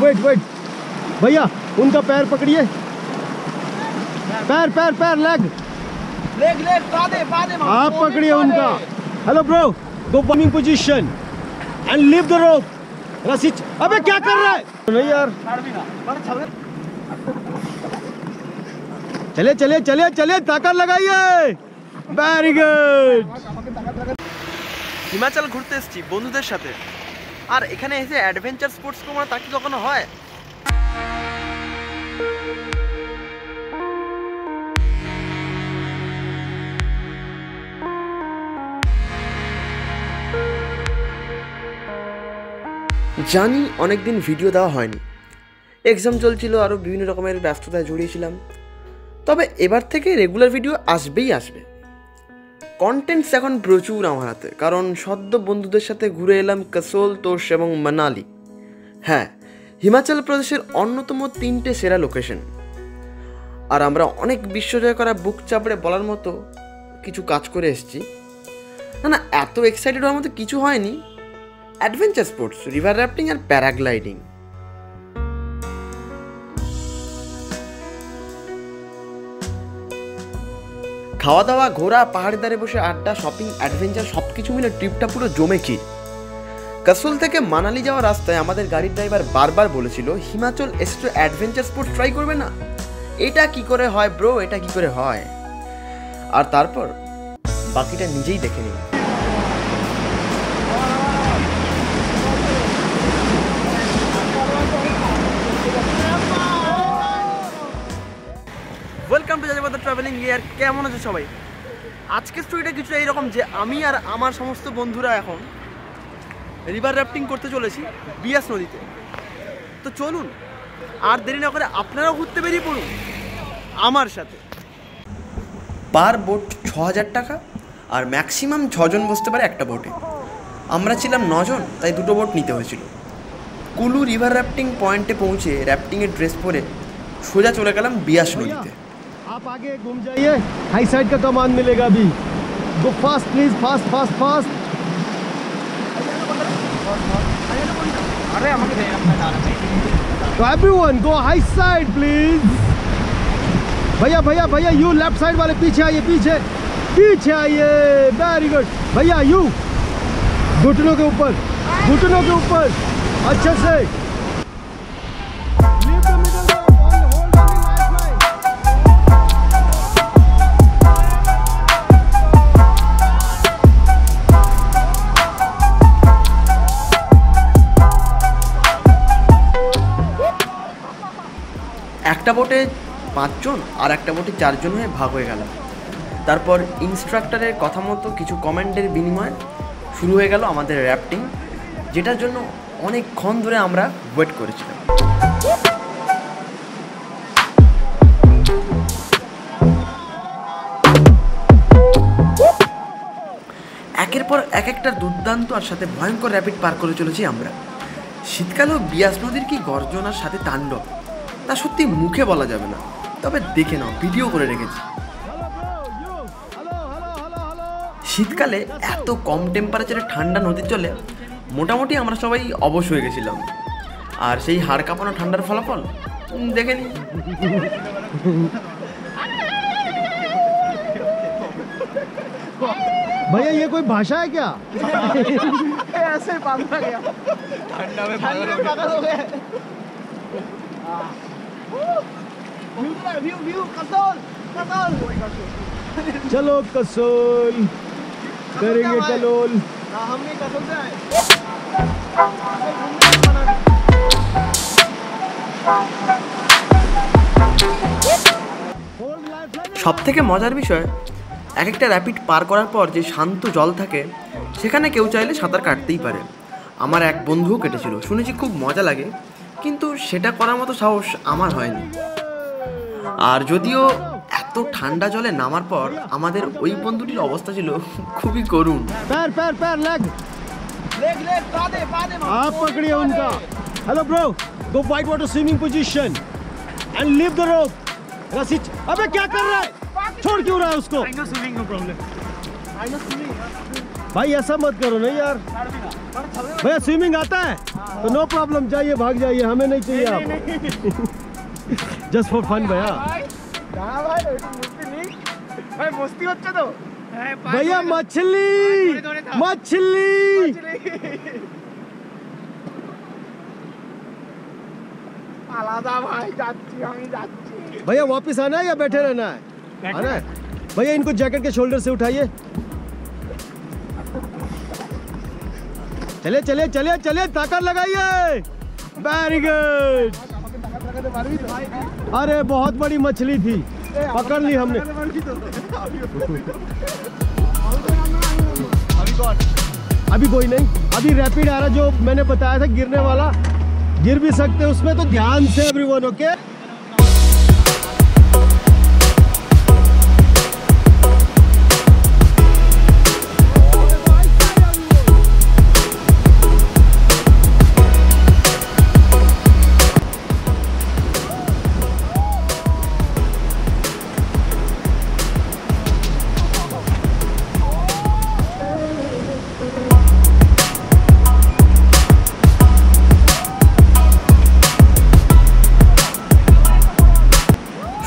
Wait wait भैया उनका पैर पकड़िए पैर पैर पैर लेग लेग लेग पादे आप पकड़िए उनका hello bro go bombing position and leave the rope रसी अबे क्या कर रहा है नहीं यार चले चले चले चले ताकत लगाइए वेरी गुड হিমাচল ঘুরতে এসেছি বন্ধুদের সাথে আর এখানে এসে অ্যাডভেঞ্চার স্পোর্টস করব না তা কি কখনো হয় জানি অনেক দিন ভিডিও দেওয়া হয়নি এক্সাম চলছিল আরও বিভিন্ন রকমের ব্যস্ততায় জড়িয়েছিলাম তবে এবার থেকে রেগুলার ভিডিও আসবেই আসবে কন্টেন্টস এখন প্রচুর আমার হাতে কারণ সদ্য বন্ধুদের সাথে ঘুরে এলাম কাসোল তোষ এবং মানালি হ্যাঁ হিমাচল প্রদেশের অন্যতম 3টে সেরা লোকেশন আর আমরা অনেক বিশ্বজয় করা বুক চাপড়ে বলার মতো কিছু কাজ করে এসেছি না এত এক্সাইটেড হওয়ার মতো কিছু হয়নি অ্যাডভেঞ্চার স্পোর্টস রিভার র্যাফটিং আর প্যারাগ্লাইডিং খাওয়া দাওয়া ঘোরা পাহাড়ের ধারে বসে আড্ডা শপিং অ্যাডভেঞ্চার সব কিছু মিলে ট্রিপটা পুরো জমে ক্ষীর কাসোল থেকে মানালি যাওয়ার রাস্তায় আমাদের গাড়ির ড্রাইভার বারবার বলেছিল হিমাচল এসে অ্যাডভেঞ্চার স্পোর্টস ট্রাই করবে না এটা কি করে হয় ব্রো এটা কি করে হয় আর তারপর বাকিটা নিজেই দেখে নিন ওয়েলকাম টু যাযাবর ট্রাভেলিং ইয়ার কেমন আছে সবাই আজকের স্টোরিটা কিছুটা এইরকম যে আমি আর আমার সমস্ত বন্ধুরা এখন রিভার র্যাফটিং করতে চলেছি বিয়াস নদীতে তো চলুন আর দেরি না করে আপনারাও ঘুরতে বেরিয়ে পড়ুন আমার সাথে পার বোট ৬,০০০ টাকা আর ম্যাক্সিমাম ৬ জন বসতে পারে একটা বোটে আমরা ছিলাম ৯ জন তাই দুটো বোট নিতে হয়েছিল কুলু রিভার র্যাফটিং পয়েন্টে পৌঁছে র্যাফটিংয়ের ড্রেস পরে সোজা চলে গেলাম বিয়াস নদীতে आप आगे घूम जाइए हाई साइड का कमान मिलेगा अभी go fast please fast fast fast तो everyone go high side please भैया भैया भैया यू लेफ्ट साइड वाले पीछे आइए पीछे पीछे आइए वेरी गुड भैया यू घुटनों के ऊपर अच्छे से একটা বোটে 5 জন আর একটা বোটে 4 জন হয়ে ভাগ হয়ে গেল তারপর ইনস্ট্রাক্টরের কথা মতো কিছু কমেন্টের বিনিময়ে শুরু হয়ে গেল আমাদের র্যাফটিং যেটার জন্য অনেকক্ষণ ধরে আমরা ওয়েট করেছিলাম একের পর একটা দুর্দান্ত আর সাথে ভয়ঙ্কর র্যাপিড পার করে চলেছি আমরা শীতকালেও বিয়াস নদীর কি গর্জনার সাথে তাণ্ডব তা সত্যি মুখে বলা যাবে না তবে দেখে নাও ভিডিও করে রেখেছি শীতকালে এত কম টেম্পারেচারে ঠান্ডা নদীর জলে মোটামুটি আমরা সবাই অবশ হয়ে গেছিলাম আর সেই হাড় কাঁপানো ঠান্ডার ফলাফল দেখে নি भैया ये कोई भाषा है क्या ऐसे पागल हो गया ठंडा में पागल हो गए व्यू कसोल चलो कसोल करेंगे कलोल हम भी कसोल से आए সব থেকে মজার বিষয় এক একটা র্যাপিড পার করার পর যে শান্ত জল থাকে সেখানে কেউ চাইলে সাঁতার কাটতেই পারে আমার এক বন্ধুও কেটেছিল শুনেছি খুব মজা লাগে কিন্তু সেটা করার মতো সাহস আমার হয়নি আর যদিও এত ঠান্ডা জলে নামার পর আমাদের ওই বন্ধুটির অবস্থা ছিল খুবই করুণ पैर पैर पैर लेग लेग लेग पादे आप पकड़िए उनका hello bro go white water swimming position and leave the rope रसी अबे क्या कर रहा है छोड़ क्यों रहा है उसको स्विमिंग नो प्रॉब्लम भाई ऐसा मत करो ना यार भैया स्विमिंग आता है तो नो प्रॉब्लम, जाइए भाग जाइए, हमें नहीं चाहिए आप। जस्ट फॉर फन भैया। भैया मछली मछली भैया वापिस आना है या बैठे रहना है? आना है भैया। इनको जैकेट के शोल्डर से उठाइए। चले चले चले चले, ताकत लगाइए। Very good. अरे बहुत बड़ी मछली थी, पकड़ ली हमने। अभी कोई नहीं, अभी रैपिड आ रहा जो मैंने बताया था गिरने वाला, गिर भी सकते हैं उसमें, तो ध्यान से एवरीवन, ओके?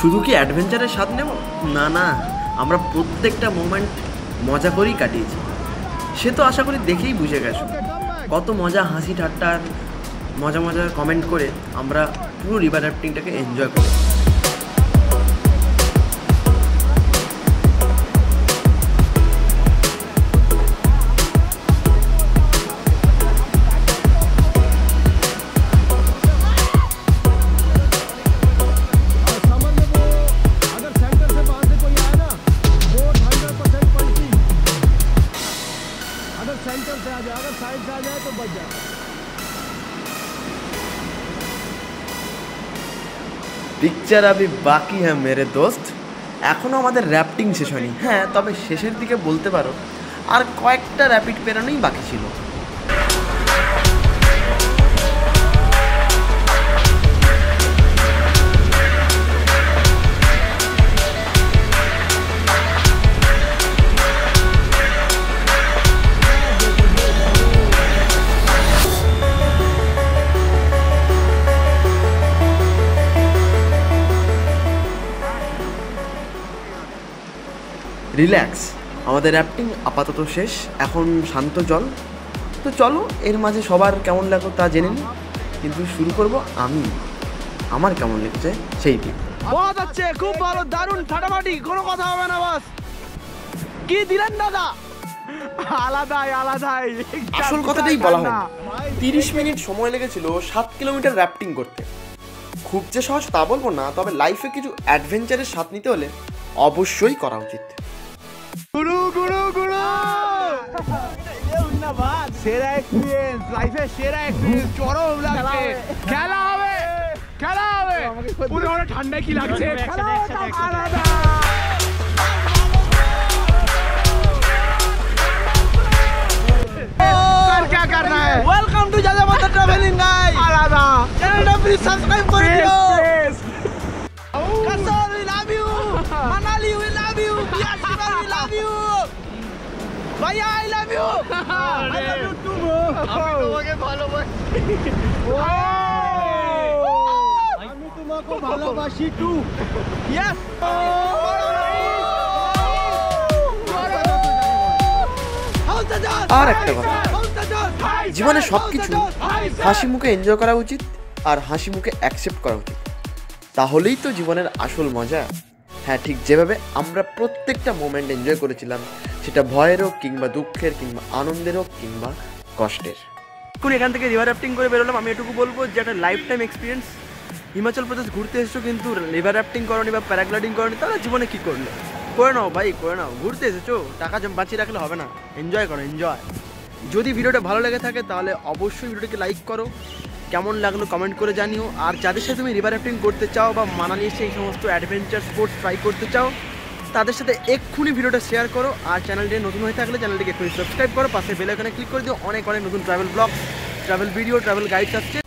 শুধু কি অ্যাডভেঞ্চারের স্বাদ নেব? না না, আমরা প্রত্যেকটা মোমেন্ট মজা করেই কাটিয়েছি। সে তো আশা করি দেখেই বুঝে গেছো কত মজা, হাসি ঠাট্টার মজার কমেন্ট করে আমরা পুরো রিভার রাফটিংটাকে এনজয় করি। सेंटर से आ जाए, अगर साइड से आ जाए तो बच जाए। পিকচার আবি বাকি হ্যাঁ মেরে দোস্ত, এখনও আমাদের র্যাফটিং শেষ হয়নি। হ্যাঁ, তবে শেষের দিকে বলতে পারো আর কয়েকটা র্যাপিড পেরানোই বাকি ছিল। রিল্যাক্স, আমাদের র্যাফটিং আপাতত শেষ, এখন শান্ত জল। তো চলো এর মাঝে সবার কেমন লাগলো তা জেনে নিই, কিন্তু শুরু করব আমি, আমার কেমন লেগেছে সেইটি। বহুত আছে, খুব ভালো, দারুণ, ফাটাফাটি, কোনো কথা হবে না। বাস কি দিলেন দাদা, আলাদাই আলাদাই। আসল কথাটাই বলা হয়, 30 মিনিট সময় লেগেছিল 7 কিলোমিটার র্যাফটিং করতে। খুব যে সহজ তা বলবো না, তবে লাইফে কিছু অ্যাডভেঞ্চারের স্বাদ নিতে হলে অবশ্যই করা উচিত। গুরু গুরু গুরু, সেরা এক্সপিরিয়েন্স, লাইফের সেরা এক্সপিরিয়েন্স, চরম লাগছে। খেলা হবে, খেলা হবে, পুরো ঠান্ডা কি লাগছে, আলাদা। क्या करना है? वेलकम टू जाजामाता ट्रैवलिंग गाइड। आलादा चैनलটা প্লিজ সাবস্ক্রাইব করে দিও। কাসর we love you, Manali we love you, বিয়ার উই লাভ ইউ, ভাইয়া I love you, I love you too bro. আমি তোমাকে ভালোবাসি, আমি তোমাকে ভালোবাসি টু। ইয়েস। আর একটা কথা, জীবনে সব কিছু হাসি মুখে এনজয় করা উচিত আর হাসি মুখে অ্যাকসেপ্ট করা উচিত, তাহলেই তো জীবনের আসল মজা। হ্যাঁ, ঠিক যেভাবে আমরা প্রত্যেকটা মোমেন্ট এনজয় করেছিলাম, সেটা ভয়ের হোক কিংবা দুঃখের কিংবা আনন্দের হোক কিংবা কষ্টের। এখন এখান থেকে রিভার রাফটিং করে বেরোলাম, আমি এটুকু বলবো যে একটা life time experience. Himachal Pradesh ঘুরতে এসছো কিন্তু রিভার রাফটিং করনি বা প্যারাগ্লাইডিং করনি, তাহলে জীবনে কী করলে? করে নাও ভাই, করে নাও। ঘুরতে এসেছো, টাকা বাঁচিয়ে রাখলে হবে না, এনজয় করো, এনজয়। যদি ভিডিওটা ভালো লেগে থাকে তাহলে অবশ্যই ভিডিওটাকে লাইক করো, কেমন লাগলো কমেন্ট করে জানিও। আর যাদের সাথে তুমি রিভার রাফটিং করতে চাও বা মানালি এসে এই সমস্ত অ্যাডভেঞ্চার স্পোর্টস ট্রাই করতে চাও, তাদের সাথে এক্ষুনি ভিডিওটা শেয়ার করো। আর চ্যানেলটি নতুন হয়ে থাকলে চ্যানেলটিকে এক্ষুনি সাবস্ক্রাইব করো, পাশে বেল আইকনে ক্লিক করে দিও। অনেক নতুন travel blog, travel video, travel guides আসছে।